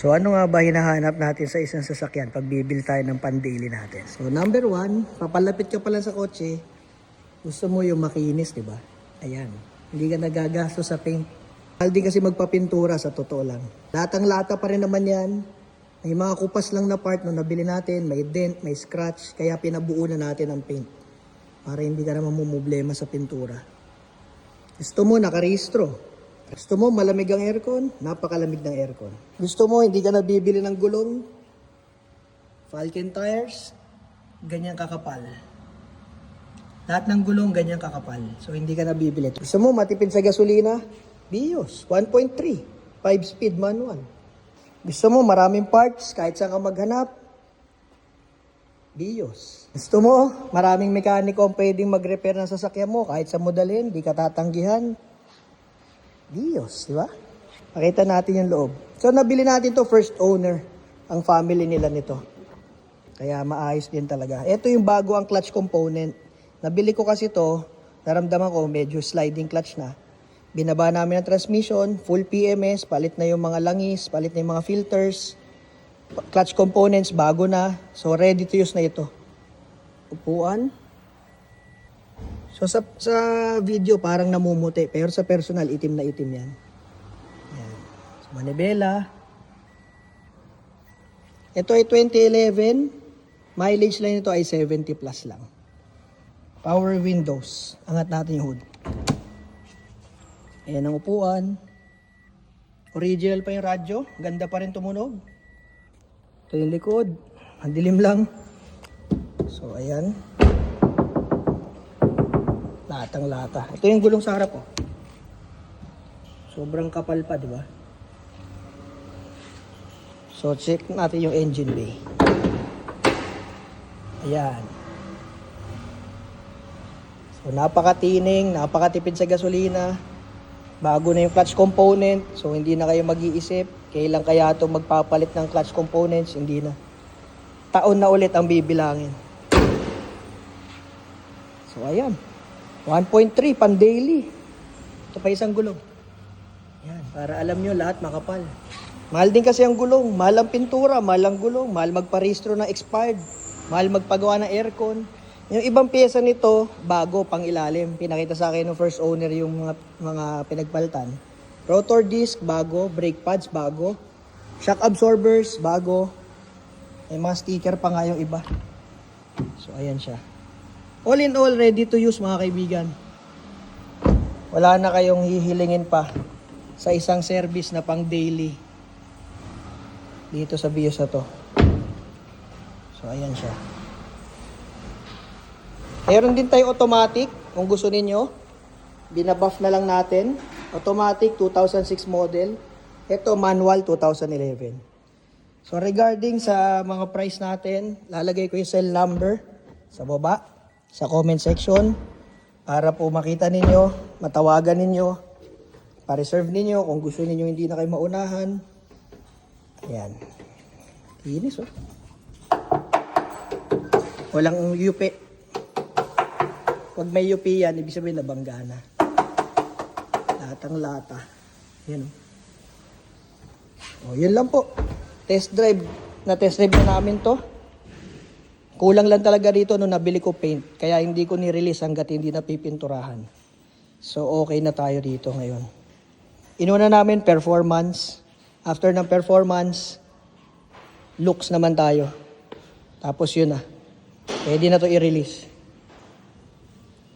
So ano nga ba hinahanap natin sa isang sasakyan pag bibili tayo ng pan-daily natin? So number one, papalapit ka pala sa kotse, gusto mo yung makinis, di ba? Ayan, hindi ka nagagastos sa paint. Mahal din kasi magpapintura sa totoo lang. Latang-lata pa rin naman yan. May mga kupas lang na part nung nabili natin, may dent, may scratch, kaya pinabuo na natin ang paint. Para hindi ka naman mumblema sa pintura. Gusto mo nakarehistro. Gusto mo malamig ang aircon? Napakalamig ng aircon. Gusto mo hindi ka nabibili ng gulong? Falcon tires, ganyan kakapal. Lahat ng gulong ganyan kakapal. So hindi ka nabibili. Gusto mo matipid sa gasolina? Vios, 1.3, 5-speed manual. Gusto mo maraming parts kahit saan ka maghanap? Vios. Gusto mo maraming mekaniko ang pwedeng mag-repair ng sasakyan mo kahit sa mo dalhin, di ka tatanggihan? Vios, di ba? Pakita natin yung loob. So nabili natin to first owner, ang family nila nito. Kaya maayos din talaga. Ito yung bago ang clutch component. Nabili ko kasi to, naramdaman ko medyo sliding clutch na. Binaba namin ang transmission, full PMS, palit na yung mga langis, palit na yung mga filters. Clutch components, bago na. So, ready to use na ito. Upuan. So, sa video parang namumuti. Pero sa personal, itim na itim yan. Ayan. So, manibela. Ito ay 2011. Mileage lang ito ay 70 plus lang. Power windows. Angat natin yung hood. Ayan ang upuan. Original pa yung radyo. Ganda pa rin tumunog. Ito yung likod. Ang dilim lang. So, ayan. Latang-lata. Ito yung gulong sa harap, oh. Sobrang kapal pa, di ba? So, check natin yung engine bay. Ayan. So, napakatining, napakatipid sa gasolina. Bago na yung clutch component, so hindi na kayo mag-iisip kailan kaya ito magpapalit ng clutch components, hindi na. Taon na ulit ang bibilangin. So ayan, 1.3 pan daily. Ito pa isang gulong. Yan, para alam nyo lahat makapal. Mahal din kasi ang gulong, mahal ang pintura, mahal ang gulong, mahal magparehistro ng expired, mahal magpagawa ng aircon. Yung ibang pyesa nito, bago, pang ilalim. Pinakita sa akin ng first owner yung mga pinagpalitan. Rotor disc, bago. Brake pads, bago. Shock absorbers, bago. May mga sticker pa nga yung iba. So, ayan siya. All in all, ready to use mga kaibigan. Wala na kayong hihilingin pa sa isang service na pang daily. Dito sa Vios na to. So, ayan siya. Meron din tayo automatic, kung gusto ninyo. Binabuff na lang natin. Automatic, 2006 model. Ito, manual, 2011. So, regarding sa mga price natin, lalagay ko yung cell number sa baba, sa comment section, para po makita ninyo, matawagan ninyo, pa-reserve ninyo, kung gusto ninyo hindi na kayo maunahan. Ayan. Linis, oh. Walang UP. Pag may UP yan, ibig sabihin nabangga na. Latang-lata. Yan. O, yun lang po. Test drive. Na-test drive na namin to. Kulang lang talaga dito nung nabili ko paint. Kaya hindi ko ni-release hanggat hindi napipinturahan. So, okay na tayo dito ngayon. Inuna namin performance. After ng performance, looks naman tayo. Tapos yun na. Pwede na to i-release.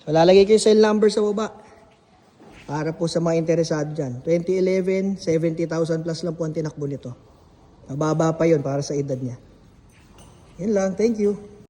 So, lalagay ko yung cell number sa baba para po sa mga interesado dyan. 2011, 70,000 plus lang po ang tinakbo nito. Mababa pa yun para sa edad niya. Yun lang. Thank you.